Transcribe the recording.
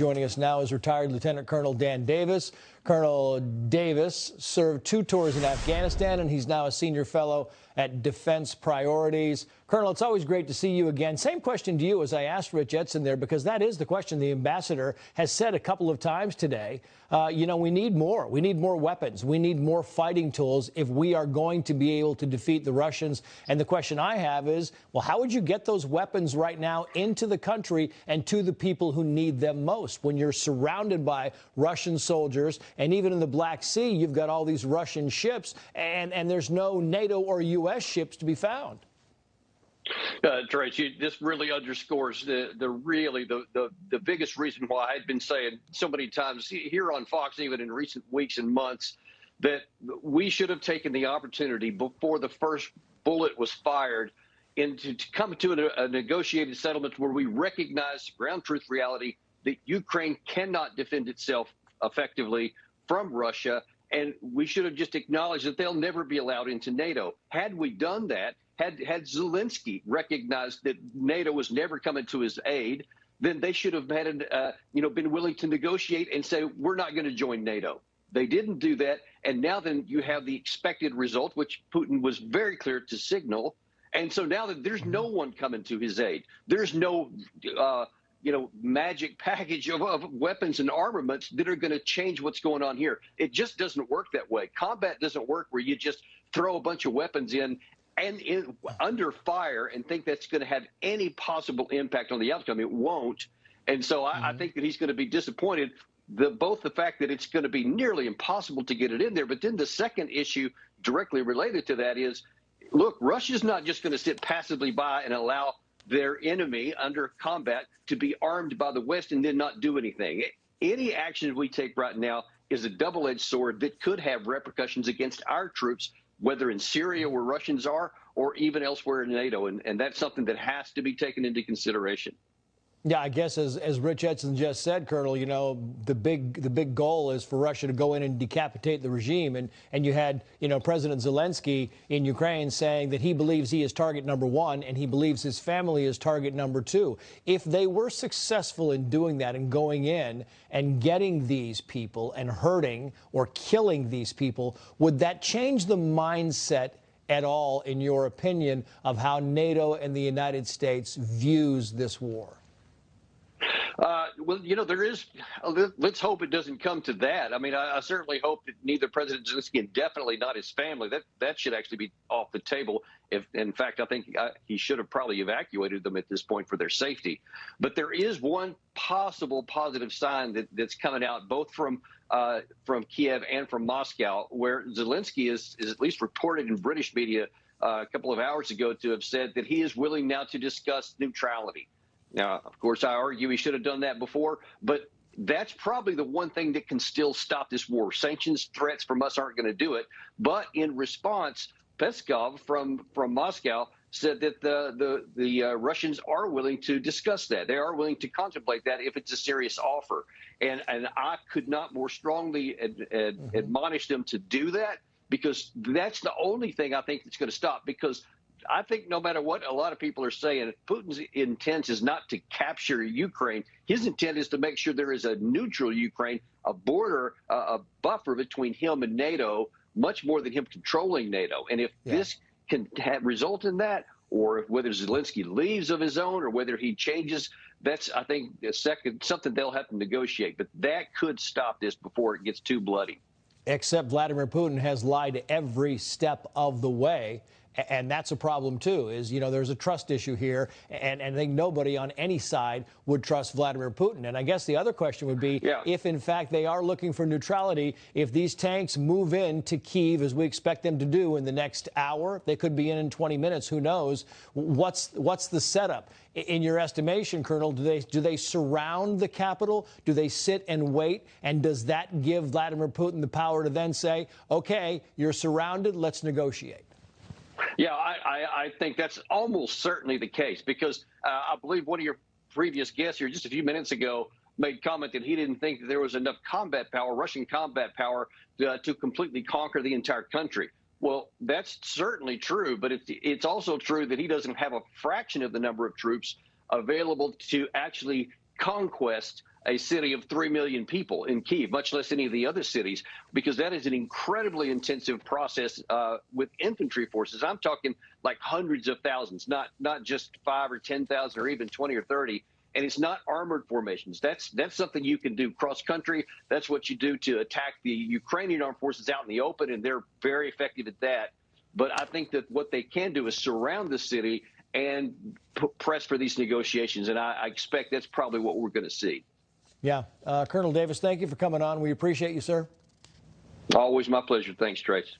joining us now is retired Lieutenant Colonel Dan Davis. Colonel Davis served 2 tours in Afghanistan, and he's now a senior fellow at Defense Priorities. Colonel, it's always great to see you again. Same question to you as I asked Rich Edson there, because that is the question the ambassador has said a couple of times today. You know, we need more. We need more weapons. We need more fighting tools if we are going to be able to defeat the Russians. And the question I have is, well, how would you get those weapons right now into the country and to the people who need them most when you're surrounded by Russian soldiers? And even in the Black Sea, you've got all these Russian ships, and there's no NATO or U.S. ships to be found. Trace, this really underscores the biggest reason why I've been saying so many times here on Fox, even in recent weeks and months, that we should have taken the opportunity before the first bullet was fired to come to a negotiated settlement where we recognize ground truth reality that Ukraine cannot defend itself effectively from Russia. And we should have just acknowledged that they'll never be allowed into NATO. Had we done that, had Zelensky recognized that NATO was never coming to his aid, then they should have had, been willing to negotiate and say, we're not going to join NATO. They didn't do that. And now then you have the expected result, which Putin was very clear to signal. And so now that there's no one coming to his aid, there's no, magic package of weapons and armaments that are going to change what's going on here. It just doesn't work that way. Combat doesn't work where you just throw a bunch of weapons in and under fire and think that's going to have any possible impact on the outcome. It won't. And so I think that he's going to be disappointed, both the fact that it's going to be nearly impossible to get it in there, but then the second issue directly related to that is, look, Russia's not just going to sit passively by and allow their enemy under combat to be armed by the West and then not do anything. Any action we take right now is a double-edged sword that could have repercussions against our troops, whether in Syria where Russians are or even elsewhere in NATO. And that's something that has to be taken into consideration. Yeah, I guess as Rich Edson just said, Colonel, you know, the big goal is for Russia to go in and decapitate the regime. And you had, President Zelensky in Ukraine saying that he believes he is target number 1 and he believes his family is target number 2. If they were successful in doing that and going in and getting these people and hurting or killing these people, would that change the mindset at all, in your opinion, of how NATO and the United States views this war? Well, there is. Let's hope it doesn't come to that. I mean, I certainly hope that neither President Zelensky and definitely not his family, that should actually be off the table. If, in fact, I think he should have probably evacuated them at this point for their safety. But there is one possible positive sign that's coming out both from Kiev and from Moscow, where Zelensky is at least reported in British media a couple of hours ago to have said that he is willing now to discuss neutrality. Now, of course, I argue he should have done that before, but that's probably the one thing that can still stop this war. Sanctions, threats from us aren't going to do it. But in response, Peskov from Moscow said that the Russians are willing to discuss that. They are willing to contemplate that if it's a serious offer. And I could not more strongly admonish them to do that, because that's the only thing I think that's going to stop. Because I think no matter what a lot of people are saying, Putin's intent is not to capture Ukraine. His intent is to make sure there is a neutral Ukraine, a border, a buffer between him and NATO, much more than him controlling NATO. And if this can result in that, or whether Zelensky leaves of his own or whether he changes, that's, I think, something they'll have to negotiate. But that could stop this before it gets too bloody. Except Vladimir Putin has lied every step of the way. And that's a problem, too, is, there's a trust issue here. And I think nobody on any side would trust Vladimir Putin. And I guess the other question would be, if, in fact, they are looking for neutrality, if these tanks move in to Kyiv, as we expect them to do in the next hour, they could be in 20 minutes, who knows, what's the setup? In your estimation, Colonel, do they surround the capital? Do they sit and wait? And does that give Vladimir Putin the power to then say, OK, you're surrounded, let's negotiate? Yeah, I think that's almost certainly the case, because I believe one of your previous guests here just a few minutes ago made comment that he didn't think that there was enough combat power, Russian combat power, to completely conquer the entire country. Well, that's certainly true, but it's also true that he doesn't have a fraction of the number of troops available to actually conquest a city of 3 million people in Kyiv, much less any of the other cities, because that is an incredibly intensive process with infantry forces. I'm talking like hundreds of thousands, not just 5 or 10,000 or even 20 or 30. And it's not armored formations. That's something you can do cross country. That's what you do to attack the Ukrainian armed forces out in the open, and they're very effective at that. But I think that what they can do is surround the city and press for these negotiations. And I expect that's probably what we're going to see. Yeah. Colonel Davis, thank you for coming on. We appreciate you, sir. Always my pleasure. Thanks, Trace.